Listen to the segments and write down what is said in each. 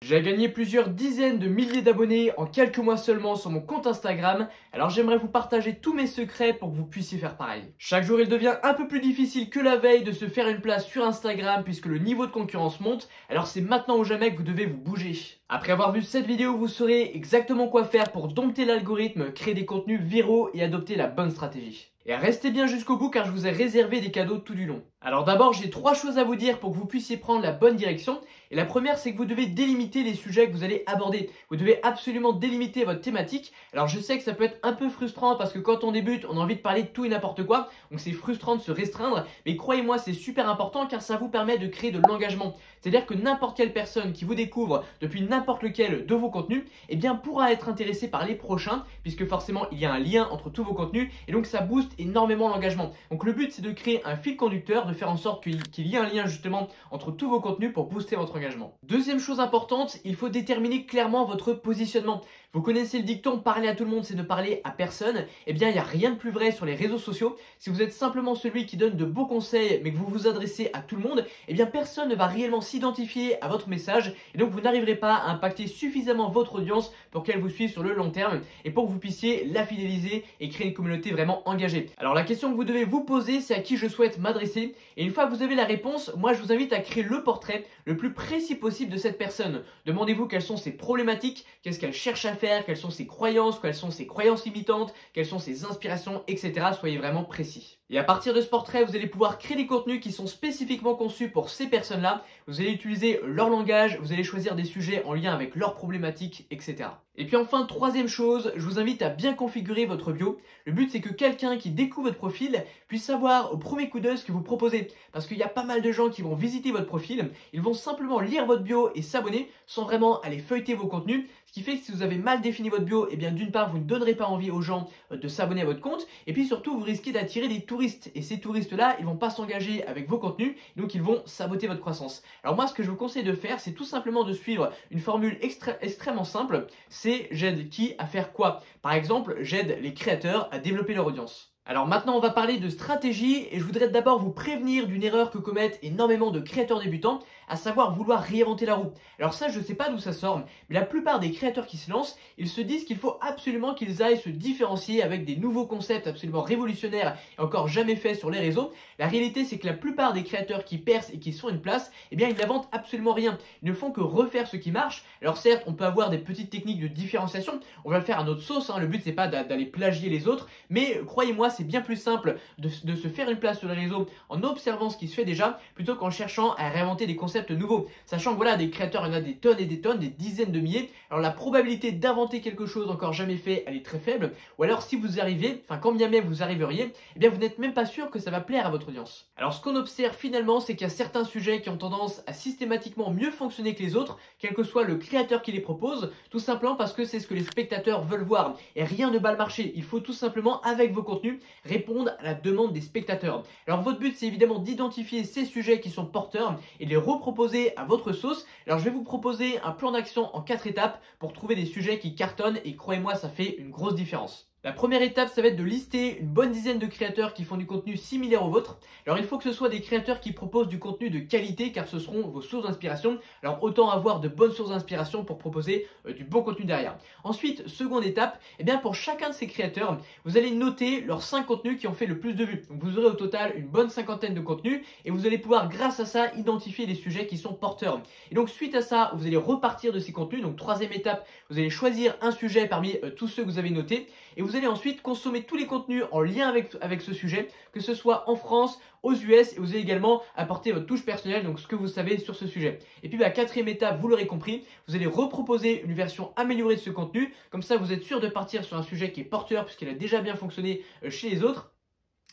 J'ai gagné plusieurs dizaines de milliers d'abonnés en quelques mois seulement sur mon compte Instagram, alors j'aimerais vous partager tous mes secrets pour que vous puissiez faire pareil. Chaque jour il devient un peu plus difficile que la veille de se faire une place sur Instagram puisque le niveau de concurrence monte, alors c'est maintenant ou jamais que vous devez vous bouger. Après avoir vu cette vidéo, vous saurez exactement quoi faire pour dompter l'algorithme, créer des contenus viraux et adopter la bonne stratégie. Et restez bien jusqu'au bout car je vous ai réservé des cadeaux tout du long. Alors d'abord, j'ai 3 choses à vous dire pour que vous puissiez prendre la bonne direction. Et la première, c'est que vous devez délimiter les sujets que vous allez aborder. Vous devez absolument délimiter votre thématique. Alors je sais que ça peut être un peu frustrant parce que quand on débute, on a envie de parler de tout et n'importe quoi. Donc c'est frustrant de se restreindre. Mais croyez-moi, c'est super important car ça vous permet de créer de l'engagement. C'est-à-dire que n'importe quelle personne qui vous découvre depuis n'importe lequel de vos contenus, eh bien pourra être intéressée par les prochains puisque forcément il y a un lien entre tous vos contenus et donc ça booste énormément l'engagement. Donc le but c'est de créer un fil conducteur, de faire en sorte qu'il y ait un lien justement entre tous vos contenus pour booster votre engagement. Deuxième chose importante, il faut déterminer clairement votre positionnement. Vous connaissez le dicton parler à tout le monde, c'est ne parler à personne. Eh bien, il n'y a rien de plus vrai sur les réseaux sociaux. Si vous êtes simplement celui qui donne de beaux conseils, mais que vous vous adressez à tout le monde, eh bien, personne ne va réellement s'identifier à votre message. Et donc, vous n'arriverez pas à impacter suffisamment votre audience pour qu'elle vous suive sur le long terme et pour que vous puissiez la fidéliser et créer une communauté vraiment engagée. Alors, la question que vous devez vous poser, c'est à qui je souhaite m'adresser. Et une fois que vous avez la réponse, moi, je vous invite à créer le portrait le plus précis possible de cette personne. Demandez-vous quelles sont ses problématiques, qu'est-ce qu'elle cherche à faire, quelles sont ses croyances, quelles sont ses croyances limitantes, quelles sont ses inspirations, etc. Soyez vraiment précis. Et à partir de ce portrait, vous allez pouvoir créer des contenus qui sont spécifiquement conçus pour ces personnes-là. Vous allez utiliser leur langage, vous allez choisir des sujets en lien avec leurs problématiques, etc. Et puis enfin, troisième chose, je vous invite à bien configurer votre bio. Le but, c'est que quelqu'un qui découvre votre profil puisse savoir au premier coup d'œil ce que vous proposez. Parce qu'il y a pas mal de gens qui vont visiter votre profil, ils vont simplement lire votre bio et s'abonner sans vraiment aller feuilleter vos contenus. Ce qui fait que si vous avez mal défini votre bio, eh bien d'une part, vous ne donnerez pas envie aux gens de s'abonner à votre compte. Et puis surtout, vous risquez d'attirer des touristes. Et ces touristes-là, ils vont pas s'engager avec vos contenus, donc ils vont saboter votre croissance. Alors moi, ce que je vous conseille de faire, c'est tout simplement de suivre une formule extrêmement simple. C'est j'aide qui à faire quoi? Par exemple, j'aide les créateurs à développer leur audience. Alors maintenant, on va parler de stratégie et je voudrais d'abord vous prévenir d'une erreur que commettent énormément de créateurs débutants, à savoir vouloir réinventer la roue. Alors ça, je ne sais pas d'où ça sort, mais la plupart des créateurs qui se lancent, ils se disent qu'il faut absolument qu'ils aillent se différencier avec des nouveaux concepts absolument révolutionnaires et encore jamais faits sur les réseaux. La réalité, c'est que la plupart des créateurs qui percent et qui sont une place, eh bien, ils n'inventent absolument rien. Ils ne font que refaire ce qui marche. Alors certes, on peut avoir des petites techniques de différenciation, on va le faire à notre sauce, hein. Le but, c'est pas d'aller plagier les autres, mais croyez-moi, c'est bien plus simple de se faire une place sur les réseaux en observant ce qui se fait déjà, plutôt qu'en cherchant à réinventer des concepts nouveaux. Sachant que voilà, des créateurs, il y en a des tonnes et des tonnes, des dizaines de milliers. Alors la probabilité d'inventer quelque chose encore jamais fait, elle est très faible. Ou alors si vous y arrivez, enfin quand bien même vous arriveriez, eh bien vous n'êtes même pas sûr que ça va plaire à votre audience. Alors ce qu'on observe finalement, c'est qu'il y a certains sujets qui ont tendance à systématiquement mieux fonctionner que les autres, quel que soit le créateur qui les propose, tout simplement parce que c'est ce que les spectateurs veulent voir. Et rien ne bat le marché. Il faut tout simplement, avec vos contenus, répondre à la demande des spectateurs. Alors votre but, c'est évidemment d'identifier ces sujets qui sont porteurs et de les reproposer à votre sauce. Alors je vais vous proposer un plan d'action en 4 étapes pour trouver des sujets qui cartonnent et croyez-moi, ça fait une grosse différence. La première étape, ça va être de lister une bonne dizaine de créateurs qui font du contenu similaire au vôtre. Alors il faut que ce soit des créateurs qui proposent du contenu de qualité car ce seront vos sources d'inspiration. Alors autant avoir de bonnes sources d'inspiration pour proposer du bon contenu derrière. Ensuite, seconde étape, eh bien pour chacun de ces créateurs, vous allez noter leurs 5 contenus qui ont fait le plus de vues. Donc vous aurez au total une bonne cinquantaine de contenus et vous allez pouvoir grâce à ça identifier les sujets qui sont porteurs. Et donc suite à ça, vous allez repartir de ces contenus. Donc troisième étape, vous allez choisir un sujet parmi tous ceux que vous avez notés et vous allez ensuite consommer tous les contenus en lien avec ce sujet, que ce soit en France, aux US, et vous allez également apporter votre touche personnelle, donc ce que vous savez sur ce sujet. Et puis la quatrième étape, vous l'aurez compris, vous allez reproposer une version améliorée de ce contenu, comme ça vous êtes sûr de partir sur un sujet qui est porteur puisqu'il a déjà bien fonctionné chez les autres.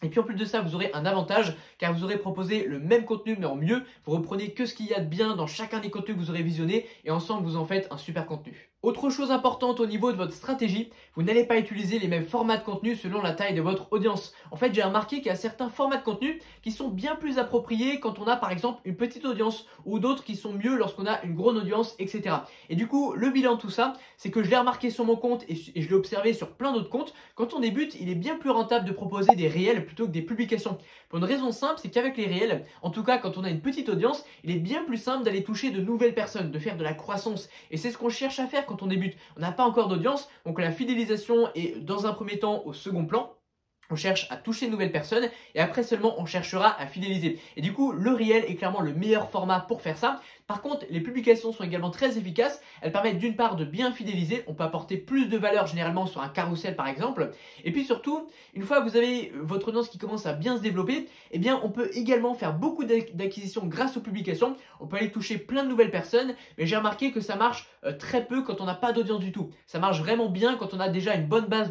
Et puis en plus de ça, vous aurez un avantage car vous aurez proposé le même contenu mais en mieux. Vous reprenez que ce qu'il y a de bien dans chacun des contenus que vous aurez visionnés et ensemble vous en faites un super contenu. Autre chose importante au niveau de votre stratégie, vous n'allez pas utiliser les mêmes formats de contenu selon la taille de votre audience. En fait, j'ai remarqué qu'il y a certains formats de contenu qui sont bien plus appropriés quand on a par exemple une petite audience ou d'autres qui sont mieux lorsqu'on a une grande audience, etc. Et du coup, le bilan de tout ça, c'est que je l'ai remarqué sur mon compte et je l'ai observé sur plein d'autres comptes. Quand on débute, il est bien plus rentable de proposer des réels plutôt que des publications. Pour une raison simple, c'est qu'avec les réels, en tout cas quand on a une petite audience, il est bien plus simple d'aller toucher de nouvelles personnes, de faire de la croissance. Et c'est ce qu'on cherche à faire quand on débute. On n'a pas encore d'audience, donc la fidélisation est dans un premier temps au second plan. On cherche à toucher de nouvelles personnes et après seulement on cherchera à fidéliser. Et du coup, le réel est clairement le meilleur format pour faire ça. Par contre, les publications sont également très efficaces. Elles permettent d'une part de bien fidéliser. On peut apporter plus de valeur généralement sur un carrousel par exemple. Et puis surtout, une fois que vous avez votre audience qui commence à bien se développer, eh bien on peut également faire beaucoup d'acquisitions grâce aux publications. On peut aller toucher plein de nouvelles personnes. Mais j'ai remarqué que ça marche très peu quand on n'a pas d'audience du tout. Ça marche vraiment bien quand on a déjà une bonne base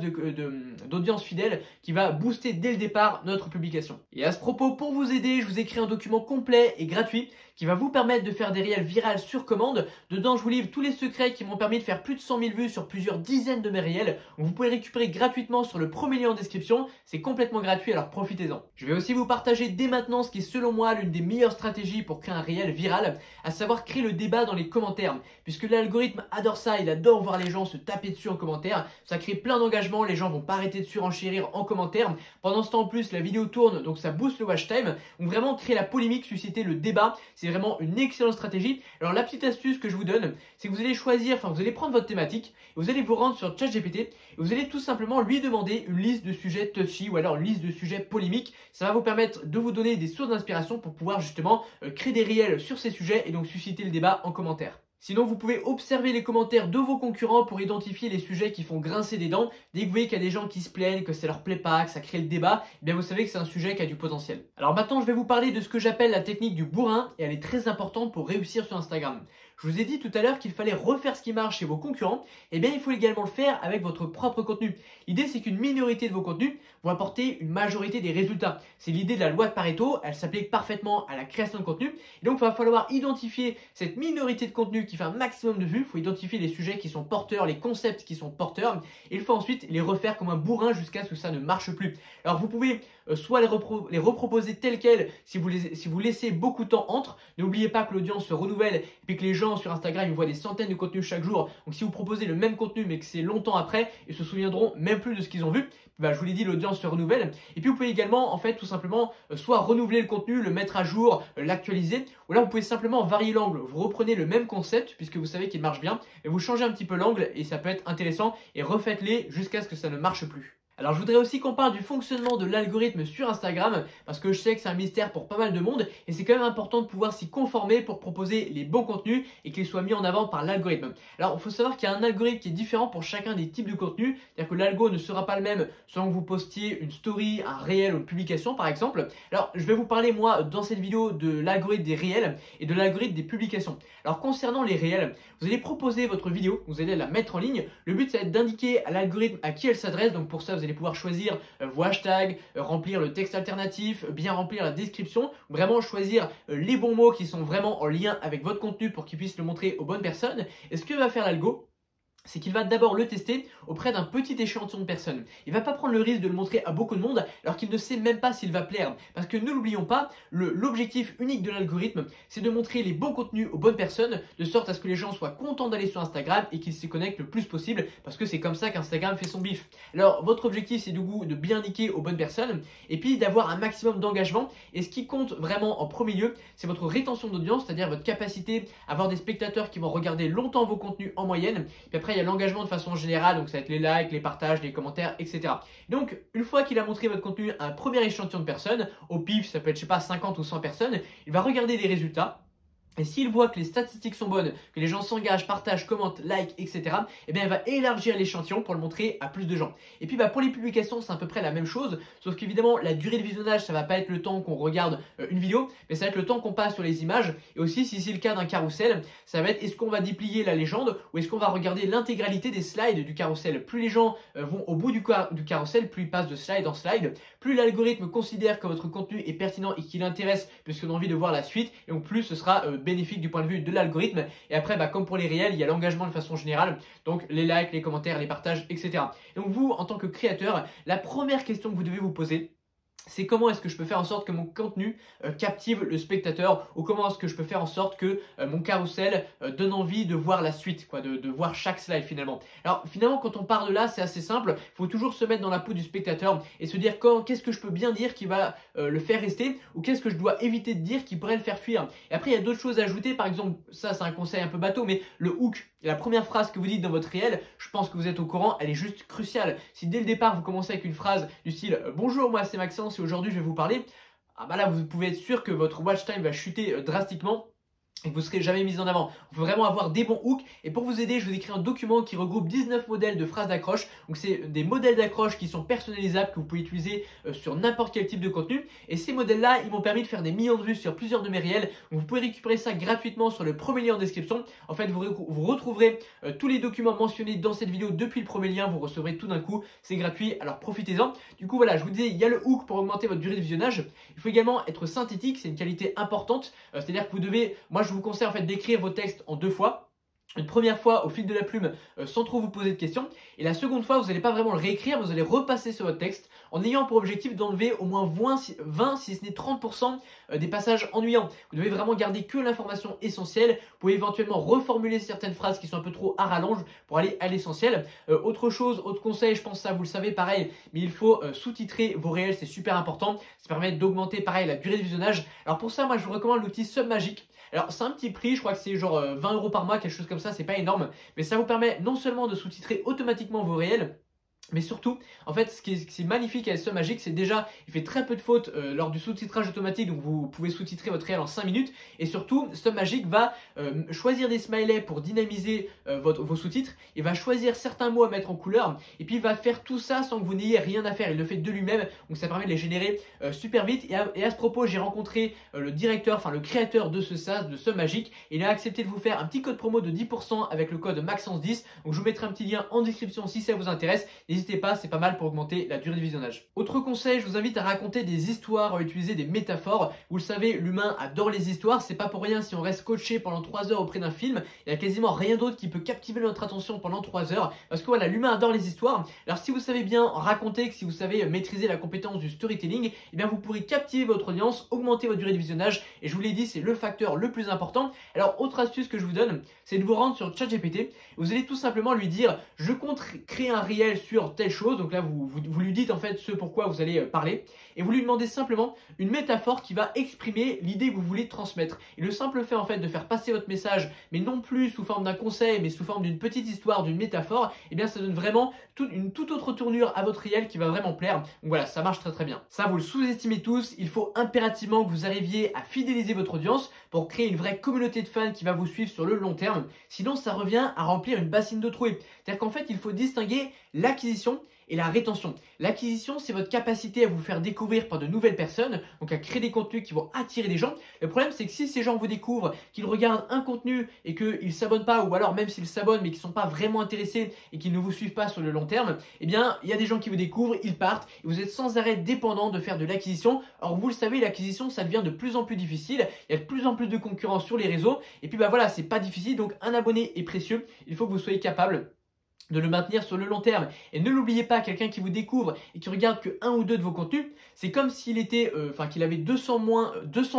d'audience fidèle qui va booster dès le départ notre publication. Et à ce propos, pour vous aider, je vous ai créé un document complet et gratuit qui va vous permettre de faire des réels virales sur commande. Dedans, je vous livre tous les secrets qui m'ont permis de faire plus de 100 000 vues sur plusieurs dizaines de mes réels. Donc vous pouvez récupérer gratuitement sur le premier lien en description. C'est complètement gratuit, alors profitez-en. Je vais aussi vous partager dès maintenant ce qui est selon moi l'une des meilleures stratégies pour créer un réel viral, à savoir créer le débat dans les commentaires. Puisque l'algorithme adore ça, il adore voir les gens se taper dessus en commentaire. Ça crée plein d'engagement, les gens vont pas arrêter de surenchérir en commentaire. Pendant ce temps en plus, la vidéo tourne, donc ça booste le watch time. Donc vraiment créer la polémique, susciter le débat, c'est vraiment une excellente stratégie. Alors la petite astuce que je vous donne, c'est que vous allez choisir, vous allez prendre votre thématique, et vous allez vous rendre sur ChatGPT et vous allez tout simplement lui demander une liste de sujets touchy ou alors une liste de sujets polémiques. Ça va vous permettre de vous donner des sources d'inspiration pour pouvoir justement créer des réels sur ces sujets et donc susciter le débat en commentaire. Sinon, vous pouvez observer les commentaires de vos concurrents pour identifier les sujets qui font grincer des dents. Dès que vous voyez qu'il y a des gens qui se plaignent, que ça leur plaît pas, que ça crée le débat, eh bien vous savez que c'est un sujet qui a du potentiel. Alors maintenant, je vais vous parler de ce que j'appelle la technique du bourrin et elle est très importante pour réussir sur Instagram. Je vous ai dit tout à l'heure qu'il fallait refaire ce qui marche chez vos concurrents, et bien il faut également le faire avec votre propre contenu. L'idée c'est qu'une minorité de vos contenus vont apporter une majorité des résultats. C'est l'idée de la loi de Pareto, elle s'applique parfaitement à la création de contenu, et donc il va falloir identifier cette minorité de contenu qui fait un maximum de vues, il faut identifier les sujets qui sont porteurs, les concepts qui sont porteurs, et il faut ensuite les refaire comme un bourrin jusqu'à ce que ça ne marche plus. Alors vous pouvez soit les reproposer tels quels si vous laissez beaucoup de temps entre. N'oubliez pas que l'audience se renouvelle et puis que les gens sur Instagram ils voient des centaines de contenus chaque jour. Donc si vous proposez le même contenu mais que c'est longtemps après, ils se souviendront même plus de ce qu'ils ont vu. Je vous l'ai dit, l'audience se renouvelle. Et puis vous pouvez également en fait tout simplement soit renouveler le contenu, le mettre à jour, l'actualiser, ou là vous pouvez simplement varier l'angle. Vous reprenez le même concept puisque vous savez qu'il marche bien, et vous changez un petit peu l'angle et ça peut être intéressant et refaites-les jusqu'à ce que ça ne marche plus. Alors je voudrais aussi qu'on parle du fonctionnement de l'algorithme sur Instagram parce que je sais que c'est un mystère pour pas mal de monde et c'est quand même important de pouvoir s'y conformer pour proposer les bons contenus et qu'ils soient mis en avant par l'algorithme. Alors il faut savoir qu'il y a un algorithme qui est différent pour chacun des types de contenus, c'est-à-dire que l'algo ne sera pas le même selon que vous postiez une story, un réel ou une publication par exemple. Alors je vais vous parler moi dans cette vidéo de l'algorithme des réels et de l'algorithme des publications. Alors concernant les réels, vous allez proposer votre vidéo, vous allez la mettre en ligne. Le but ça va être d'indiquer à l'algorithme à qui elle s'adresse, donc pour ça vous allez pouvoir choisir vos hashtags, remplir le texte alternatif, bien remplir la description, vraiment choisir les bons mots qui sont vraiment en lien avec votre contenu pour qu'il puisse le montrer aux bonnes personnes. Et ce que va faire l'algo, c'est qu'il va d'abord le tester auprès d'un petit échantillon de personnes. Il ne va pas prendre le risque de le montrer à beaucoup de monde alors qu'il ne sait même pas s'il va plaire. Parce que ne l'oublions pas, l'objectif unique de l'algorithme, c'est de montrer les bons contenus aux bonnes personnes de sorte à ce que les gens soient contents d'aller sur Instagram et qu'ils s'y connectent le plus possible parce que c'est comme ça qu'Instagram fait son bif. Alors votre objectif c'est du coup de bien indiquer aux bonnes personnes et puis d'avoir un maximum d'engagement et ce qui compte vraiment en premier lieu, c'est votre rétention d'audience, c'est-à-dire votre capacité à avoir des spectateurs qui vont regarder longtemps vos contenus en moyenne. Puis après il y a l'engagement de façon générale, donc ça va être les likes, les partages, les commentaires, etc. Donc, une fois qu'il a montré votre contenu à un premier échantillon de personnes, au pif, ça peut être, je sais pas, 50 ou 100 personnes, il va regarder les résultats. Et s'il voit que les statistiques sont bonnes, que les gens s'engagent, partagent, commentent, like, etc., eh bien, il va élargir l'échantillon pour le montrer à plus de gens. Et puis, pour les publications, c'est à peu près la même chose, sauf qu'évidemment, la durée de visionnage, ça va pas être le temps qu'on regarde une vidéo, mais ça va être le temps qu'on passe sur les images. Et aussi, si c'est le cas d'un carrousel, ça va être est-ce qu'on va déplier la légende ou est-ce qu'on va regarder l'intégralité des slides du carrousel. Plus les gens vont au bout du carrousel, plus ils passent de slide en slide, plus l'algorithme considère que votre contenu est pertinent et qu'il intéresse puisqu'on a envie de voir la suite, et donc plus ce sera bénéfique du point de vue de l'algorithme. Et après, comme pour les réels, il y a l'engagement de façon générale, donc les likes, les commentaires, les partages, etc. Et donc vous, en tant que créateur, la première question que vous devez vous poser, c'est comment est-ce que je peux faire en sorte que mon contenu captive le spectateur, ou comment est-ce que je peux faire en sorte que mon carrousel donne envie de voir la suite, de voir chaque slide finalement. Alors finalement, quand on part de là, c'est assez simple. Il faut toujours se mettre dans la peau du spectateur et se dire qu'est-ce que je peux bien dire qui va le faire rester, ou qu'est-ce que je dois éviter de dire qui pourrait le faire fuir. Et après, il y a d'autres choses à ajouter. Par exemple, ça c'est un conseil un peu bateau, mais le hook, la première phrase que vous dites dans votre réel, je pense que vous êtes au courant, elle est juste cruciale. Si dès le départ vous commencez avec une phrase du style bonjour, moi c'est Maxence et aujourd'hui je vais vous parler, là vous pouvez être sûr que votre watch time va chuter drastiquement et que vous ne serez jamais mis en avant. Il faut vraiment avoir des bons hooks. Et pour vous aider, je vous ai écrit un document qui regroupe 19 modèles de phrases d'accroche. Donc c'est des modèles d'accroche qui sont personnalisables, que vous pouvez utiliser sur n'importe quel type de contenu. Et ces modèles-là, ils m'ont permis de faire des millions de vues sur plusieurs de mes réels. Donc vous pouvez récupérer ça gratuitement sur le premier lien en description. En fait, vous retrouverez tous les documents mentionnés dans cette vidéo depuis le premier lien. Vous recevrez tout d'un coup. C'est gratuit, alors profitez-en. Du coup, voilà, je vous disais, il y a le hook pour augmenter votre durée de visionnage. Il faut également être synthétique, c'est une qualité importante. C'est-à-dire que vous devez, moi je vous conseille en fait d'écrire vos textes en 2 fois. Une première fois au fil de la plume sans trop vous poser de questions, et la seconde fois vous n'allez pas vraiment le réécrire, vous allez repasser sur votre texte en ayant pour objectif d'enlever au moins 20 si ce n'est 30% des passages ennuyants. Vous devez vraiment garder que l'information essentielle. Vous pouvez éventuellement reformuler certaines phrases qui sont un peu trop à rallonge pour aller à l'essentiel. Autre conseil, je pense que ça vous le savez pareil, mais il faut sous-titrer vos réels, c'est super important. Ça permet d'augmenter pareil la durée de visionnage. Alors pour ça, moi je vous recommande l'outil Submagic. Alors c'est un petit prix, je crois que c'est genre 20 € par mois, quelque chose comme ça, c'est pas énorme, mais ça vous permet non seulement de sous-titrer automatiquement vos réels, mais surtout, en fait, ce qui est magnifique avec Submagic, c'est déjà, il fait très peu de fautes lors du sous-titrage automatique, donc vous pouvez sous-titrer votre réel en 5 minutes. Et surtout, Submagic va choisir des smileys pour dynamiser vos sous-titres. Il va choisir certains mots à mettre en couleur, et puis il va faire tout ça sans que vous n'ayez rien à faire. Il le fait de lui-même, donc ça permet de les générer super vite. Et à ce propos, j'ai rencontré le directeur, enfin le créateur de ce SaaS, de Submagic. Il a accepté de vous faire un petit code promo de 10% avec le code Maxence10. Donc je vous mettrai un petit lien en description si ça vous intéresse. N'hésitez pas, c'est pas mal pour augmenter la durée de visionnage. Autre conseil, je vous invite à raconter des histoires, à utiliser des métaphores. Vous le savez, l'humain adore les histoires. C'est pas pour rien si on reste coaché pendant 3 heures auprès d'un film. Il n'y a quasiment rien d'autre qui peut captiver notre attention pendant 3 heures. Parce que voilà, l'humain adore les histoires. Alors si vous savez bien raconter, si vous savez maîtriser la compétence du storytelling, eh bien vous pourrez captiver votre audience, augmenter votre durée de visionnage. Et je vous l'ai dit, c'est le facteur le plus important. Alors autre astuce que je vous donne, c'est de vous rendre sur ChatGPT. Vous allez tout simplement lui dire, je compte créer un réel sur telle chose. Donc là, vous lui dites en fait ce pourquoi vous allez parler, et vous lui demandez simplement une métaphore qui va exprimer l'idée que vous voulez transmettre. Et le simple fait en fait de faire passer votre message, mais non plus sous forme d'un conseil, mais sous forme d'une petite histoire, d'une métaphore, et bien ça donne vraiment une toute autre tournure à votre réel qui va vraiment plaire. Donc voilà, ça marche très très bien. Ça, vous le sous-estimez tous. Il faut impérativement que vous arriviez à fidéliser votre audience pour créer une vraie communauté de fans qui va vous suivre sur le long terme. Sinon, ça revient à remplir une bassine de trouée. C'est-à-dire qu'en fait, il faut distinguer l'acquisition et la rétention. L'acquisition, c'est votre capacité à vous faire découvrir par de nouvelles personnes, donc à créer des contenus qui vont attirer des gens. Le problème, c'est que si ces gens vous découvrent, qu'ils regardent un contenu et qu'ils ne s'abonnent pas, ou alors même s'ils s'abonnent mais qu'ils ne sont pas vraiment intéressés et qu'ils ne vous suivent pas sur le long terme, eh bien, il y a des gens qui vous découvrent, ils partent, et vous êtes sans arrêt dépendant de faire de l'acquisition. Alors vous le savez, l'acquisition, ça devient de plus en plus difficile, il y a de plus en plus de concurrence sur les réseaux, et puis voilà, c'est pas difficile, donc un abonné est précieux, il faut que vous soyez capable de le maintenir sur le long terme. Et ne l'oubliez pas, quelqu'un qui vous découvre et qui regarde que 1 ou 2 de vos contenus, c'est comme s'il était, qu'il avait 200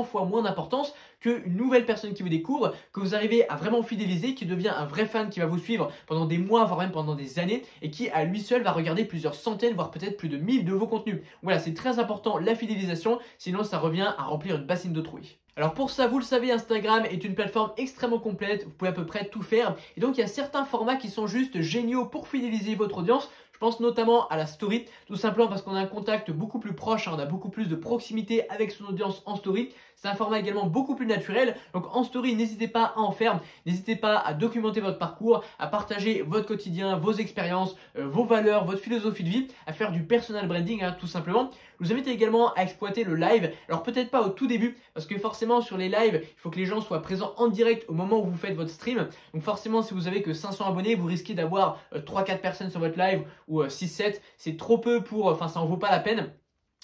fois moins d'importance qu'une nouvelle personne qui vous découvre, que vous arrivez à vraiment fidéliser, qui devient un vrai fan qui va vous suivre pendant des mois, voire même pendant des années, et qui à lui seul va regarder plusieurs centaines, voire peut-être plus de 1000 de vos contenus. Voilà, c'est très important la fidélisation, sinon ça revient à remplir une bassine de trouille. Alors pour ça, vous le savez, Instagram est une plateforme extrêmement complète, vous pouvez à peu près tout faire. Et donc il y a certains formats qui sont juste géniaux pour fidéliser votre audience. Je pense notamment à la story, tout simplement parce qu'on a un contact beaucoup plus proche, on a beaucoup plus de proximité avec son audience en story. C'est un format également beaucoup plus naturel. Donc en story, n'hésitez pas à en faire, n'hésitez pas à documenter votre parcours, à partager votre quotidien, vos expériences, vos valeurs, votre philosophie de vie, à faire du personal branding tout simplement. Je vous invite également à exploiter le live. Alors peut-être pas au tout début, parce que forcément sur les lives, il faut que les gens soient présents en direct au moment où vous faites votre stream. Donc forcément, si vous avez que 500 abonnés, vous risquez d'avoir 3-4 personnes sur votre live ou 6-7. C'est trop peu pour, ça en vaut pas la peine.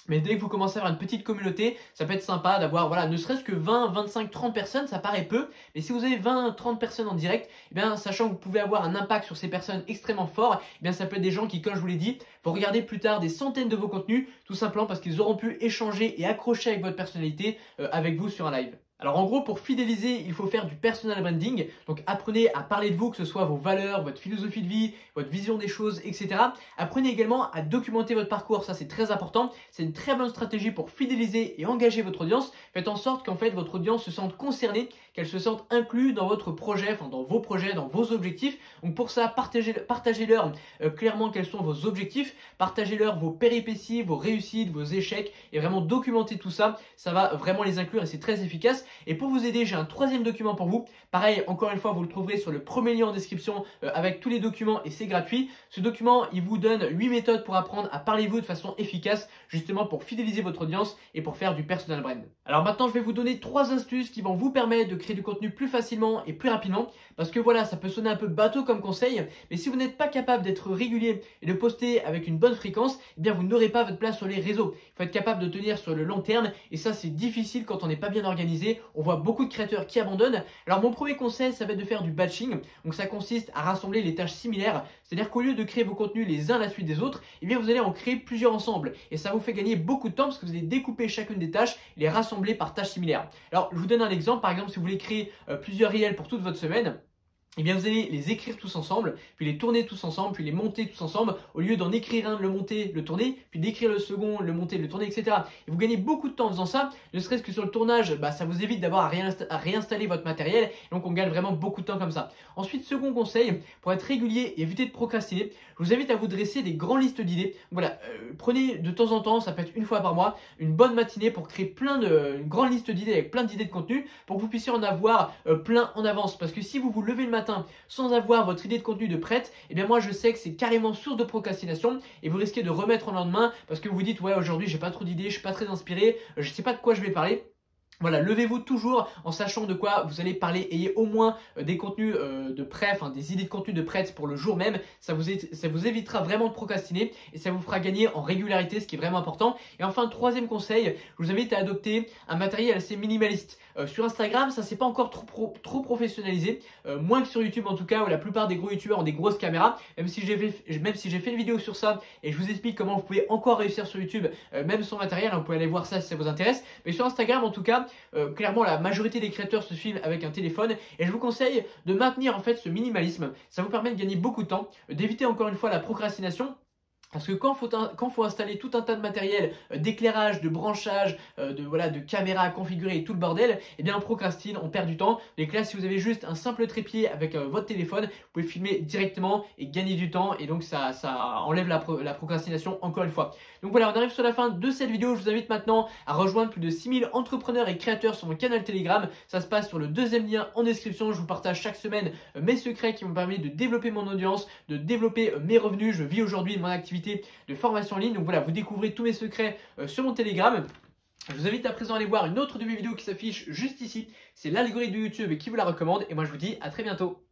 Mais dès que vous commencez à avoir une petite communauté, ça peut être sympa d'avoir, voilà, ne serait-ce que 20, 25, 30 personnes, ça paraît peu. Mais si vous avez 20, 30 personnes en direct, eh bien, sachant que vous pouvez avoir un impact sur ces personnes extrêmement fort, eh bien, ça peut être des gens qui, comme je vous l'ai dit, vont regarder plus tard des centaines de vos contenus, tout simplement parce qu'ils auront pu échanger et accrocher avec votre personnalité avec vous sur un live. Alors en gros, pour fidéliser, il faut faire du personal branding. Donc apprenez à parler de vous, que ce soit vos valeurs, votre philosophie de vie, votre vision des choses, etc. Apprenez également à documenter votre parcours, ça c'est très important. C'est une très bonne stratégie pour fidéliser et engager votre audience. Faites en sorte qu'en fait votre audience se sente concernée, qu'elle se sente inclue dans votre projet, enfin dans vos projets, dans vos objectifs. Donc pour ça, partagez-leur clairement quels sont vos objectifs, partagez-leur vos péripéties, vos réussites, vos échecs et vraiment documentez tout ça. Ça va vraiment les inclure et c'est très efficace. Et pour vous aider, j'ai un troisième document pour vous. Pareil, encore une fois, vous le trouverez sur le premier lien en description avec tous les documents et c'est gratuit. Ce document, il vous donne 8 méthodes pour apprendre à parler vous de façon efficace, justement pour fidéliser votre audience et pour faire du personal brand. Alors maintenant, je vais vous donner 3 astuces qui vont vous permettre de créer du contenu plus facilement et plus rapidement. Parce que voilà, ça peut sonner un peu bateau comme conseil, mais si vous n'êtes pas capable d'être régulier et de poster avec une bonne fréquence, eh bien vous n'aurez pas votre place sur les réseaux. Il faut être capable de tenir sur le long terme et ça c'est difficile quand on n'est pas bien organisé. On voit beaucoup de créateurs qui abandonnent. Alors mon premier conseil, ça va être de faire du batching. Donc ça consiste à rassembler les tâches similaires. C'est-à-dire qu'au lieu de créer vos contenus les uns à la suite des autres, eh bien vous allez en créer plusieurs ensemble. Et ça vous fait gagner beaucoup de temps parce que vous allez découper chacune des tâches et les rassembler par tâches similaires. Alors je vous donne un exemple. Par exemple, si vous voulez créer plusieurs réels pour toute votre semaine, eh bien vous allez les écrire tous ensemble, puis les tourner tous ensemble, puis les monter tous ensemble, au lieu d'en écrire un, le monter, le tourner, puis d'écrire le second, le monter, le tourner, etc. Et vous gagnez beaucoup de temps en faisant ça, ne serait-ce que sur le tournage, ça vous évite d'avoir à réinstaller votre matériel, donc on gagne vraiment beaucoup de temps comme ça. Ensuite, second conseil, pour être régulier et éviter de procrastiner, je vous invite à vous dresser des grandes listes d'idées. Voilà, prenez de temps en temps, ça peut être une fois par mois, une bonne matinée pour créer une grande liste d'idées avec plein d'idées de contenu, pour que vous puissiez en avoir plein en avance. Parce que si vous vous levez le matin sans avoir votre idée de contenu de prête, eh bien moi je sais que c'est carrément source de procrastination et vous risquez de remettre au lendemain parce que vous dites ouais aujourd'hui j'ai pas trop d'idées, je suis pas très inspiré, je sais pas de quoi je vais parler. Voilà, levez-vous toujours en sachant de quoi vous allez parler. Ayez au moins des contenus de prêt, enfin des idées de contenu de prêt pour le jour même. Ça vous évitera vraiment de procrastiner et ça vous fera gagner en régularité, ce qui est vraiment important. Et enfin, troisième conseil, je vous invite à adopter un matériel assez minimaliste. Sur Instagram, ça c'est pas encore trop professionnalisé, moins que sur YouTube en tout cas, où la plupart des gros youtubeurs ont des grosses caméras. Même si j'ai fait une vidéo sur ça et je vous explique comment vous pouvez encore réussir sur YouTube, même sans matériel, hein, vous pouvez aller voir ça si ça vous intéresse. Mais sur Instagram en tout cas, clairement la majorité des créateurs se filment avec un téléphone et je vous conseille de maintenir en fait ce minimalisme. Ça vous permet de gagner beaucoup de temps, d'éviter encore une fois la procrastination. Parce que quand faut installer tout un tas de matériel, d'éclairage, de branchage, de caméra à configurer et tout le bordel, eh bien on procrastine, on perd du temps. Et que là, si vous avez juste un simple trépied avec votre téléphone, vous pouvez filmer directement et gagner du temps. Et donc ça enlève la procrastination encore une fois. Donc voilà, on arrive sur la fin de cette vidéo. Je vous invite maintenant à rejoindre plus de 6000 entrepreneurs et créateurs sur mon canal Telegram. Ça se passe sur le deuxième lien en description. Je vous partage chaque semaine mes secrets qui m'ont permis de développer mon audience, de développer mes revenus. Je vis aujourd'hui de mon activité de formation en ligne. Donc voilà, vous découvrez tous mes secrets sur mon Telegram. Je vous invite à présent à aller voir une autre de mes vidéos qui s'affiche juste ici. C'est l'algorithme de YouTube qui vous la recommande. Et moi, je vous dis à très bientôt.